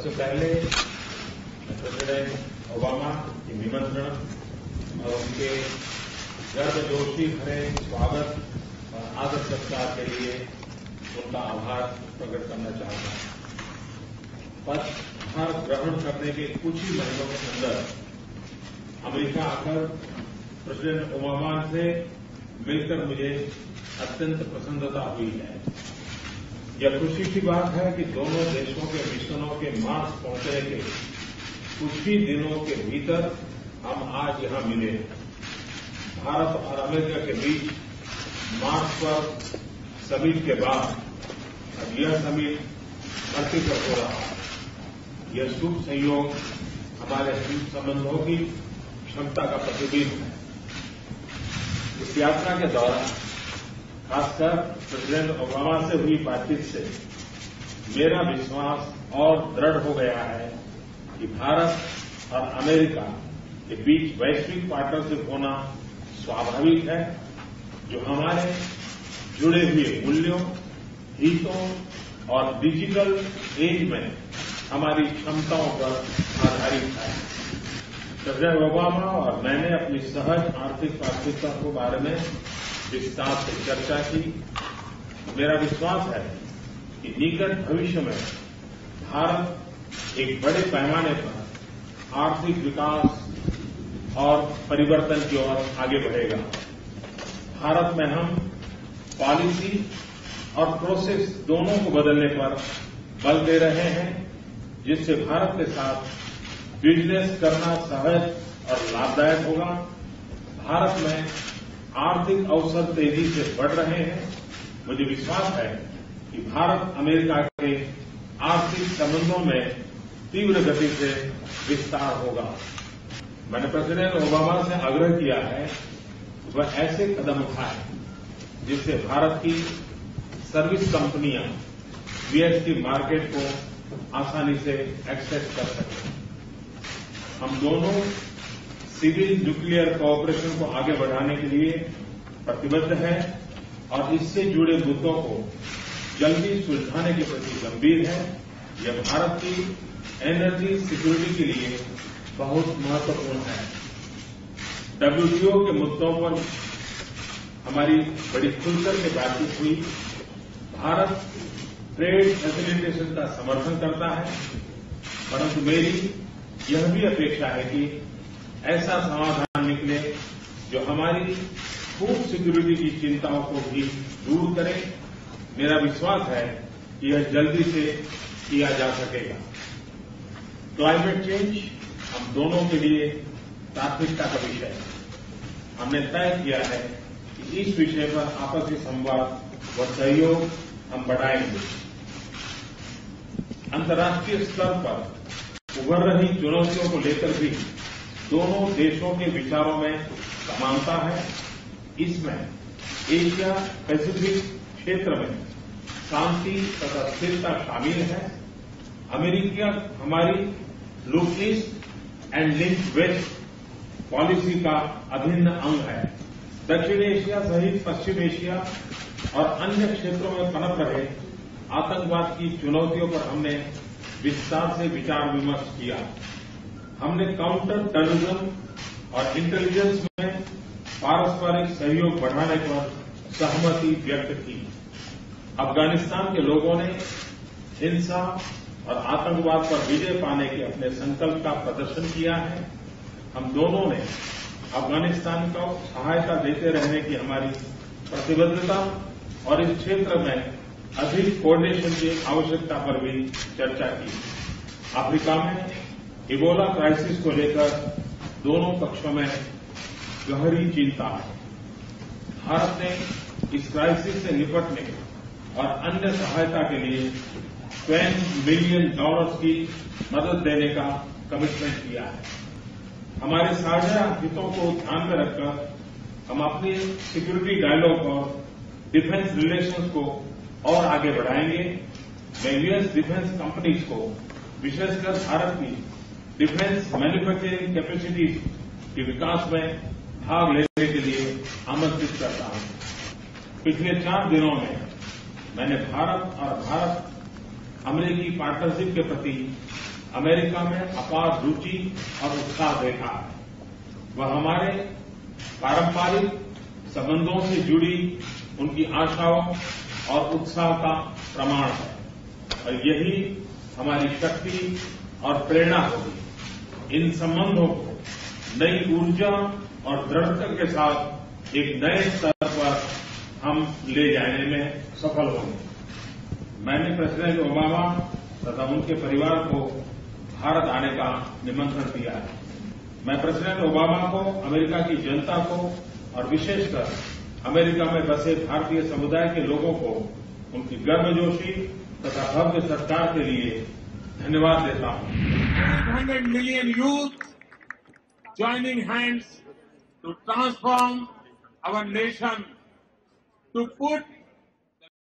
सबसे पहले president Obama के निमंत्रण और उनके गर्मजोशी भरे स्वागत और आदर सत्कार के लिए उनका आभार प्रकट करना चाहता हूं। पदभार ग्रहण करने के कुछ ही महीनों के अंदर अमेरिका आकर प्रेसिडेंट ओबामा से मिलकर मुझे अत्यंत प्रसन्नता हुई है। यह खुशी की बात है कि दोनों देशों के मिशनों के मार्च पहुंचने के कुछ ही दिनों के भीतर हम आज यहां मिले। भारत और अमेरिका के बीच मार्च पर समिट के बाद अब यह समिट धरती पर हो रहा है। यह शुभ संयोग हमारे हिंद संबंधों की क्षमता का प्रतिबिंब है। इस यात्रा के दौरान खासकर प्रेसिडेंट ओबामा से हुई बातचीत से मेरा विश्वास और दृढ़ हो गया है कि भारत और अमेरिका के बीच वैश्विक पार्टनरशिप होना स्वाभाविक है, जो हमारे जुड़े हुए मूल्यों, हितों और डिजिटल एज में हमारी क्षमताओं पर आधारित है। प्रेसिडेंट ओबामा और मैंने अपनी सहज आर्थिक प्राथमिकता के बारे में विस्तार से चर्चा की। मेरा विश्वास है कि निकट भविष्य में भारत एक बड़े पैमाने पर आर्थिक विकास और परिवर्तन की ओर आगे बढ़ेगा। भारत में हम पॉलिसी और प्रोसेस दोनों को बदलने पर बल दे रहे हैं, जिससे भारत के साथ बिजनेस करना सहज और लाभदायक होगा। भारत में आर्थिक अवसर तेजी से बढ़ रहे हैं। मुझे विश्वास है कि भारत अमेरिका के आर्थिक संबंधों में तीव्र गति से विस्तार होगा। मैंने प्रेसिडेंट ओबामा से आग्रह किया है कि वह ऐसे कदम उठाए जिससे भारत की सर्विस कंपनियां वीएसटी मार्केट को आसानी से एक्सेस कर सकें। हम दोनों सिविल न्यूक्लियर कोऑपरेशन को आगे बढ़ाने के लिए प्रतिबद्ध है और इससे जुड़े मुद्दों को जल्दी सुलझाने के प्रति गंभीर है। यह भारत की एनर्जी सिक्योरिटी के लिए बहुत महत्वपूर्ण है। डब्ल्यूटीओ के मुद्दों पर हमारी बड़ी खुलकर के बातचीत हुई। भारत ट्रेड फैसिलिटेशन का समर्थन करता है, परंतु मेरी यह भी अपेक्षा है कि ऐसा समाधान निकले जो हमारी फूड सिक्योरिटी की चिंताओं को भी दूर करे। मेरा विश्वास है कि यह जल्दी से किया जा सकेगा। क्लाइमेट चेंज हम दोनों के लिए प्राथमिकता का विषय है। हमने तय किया है कि इस विषय पर आपसी संवाद व सहयोग हम बढ़ाएंगे। अंतर्राष्ट्रीय स्तर पर उभर रही चुनौतियों को लेकर भी दोनों देशों के विचारों में समानता है। इसमें एशिया पैसिफिक क्षेत्र में शांति तथा स्थिरता शामिल है। अमेरिका हमारी look east and link west policy का अभिन्न अंग है। दक्षिण एशिया सहित पश्चिम एशिया और अन्य क्षेत्रों में पनप रहे आतंकवाद की चुनौतियों पर हमने विस्तार से विचार विमर्श किया। हमने काउंटर टेररिज्म और इंटेलिजेंस में पारस्परिक सहयोग बढ़ाने पर सहमति व्यक्त की। अफगानिस्तान के लोगों ने हिंसा और आतंकवाद पर विजय पाने के अपने संकल्प का प्रदर्शन किया है। हम दोनों ने अफगानिस्तान को सहायता देते रहने की हमारी प्रतिबद्धता और इस क्षेत्र में अधिक कोऑर्डिनेशन की आवश्यकता पर भी चर्चा की। अफ्रीका में इबोला क्राइसिस को लेकर दोनों पक्षों में गहरी चिंता है। भारत ने इस क्राइसिस से निपटने और अन्य सहायता के लिए $10 बिलियन की मदद देने का कमिटमेंट किया है। हमारे साझा हितों को ध्यान में रखकर हम अपने सिक्योरिटी डायलॉग और डिफेंस रिलेशंस को और आगे बढ़ाएंगे। मैं यूएस डिफेंस कंपनीज को विशेषकर भारत की डिफेंस मैन्युफैक्चरिंग कैपेसिटीज के विकास में भाग लेने के लिए आमंत्रित करता हूं। पिछले 4 दिनों में मैंने भारत और भारत अमेरिकी पार्टनरशिप के प्रति अमेरिका में अपार रुचि और उत्साह देखा है। वह हमारे पारंपरिक संबंधों से जुड़ी उनकी आशाओं और उत्साह का प्रमाण है और यही हमारी शक्ति और प्रेरणा होगी। इन संबंधों को नई ऊर्जा और दृढ़ता के साथ एक नए स्तर पर हम ले जाने में सफल होंगे। मैंने प्रेसिडेंट ओबामा तथा उनके परिवार को भारत आने का निमंत्रण दिया है। मैं प्रेसिडेंट ओबामा को, अमेरिका की जनता को और विशेषकर अमेरिका में बसे भारतीय समुदाय के लोगों को उनकी गर्मजोशी तथा भव्य सत्कार के लिए धन्यवाद देता हूं। 100 million youth joining hands to transform our nation, to put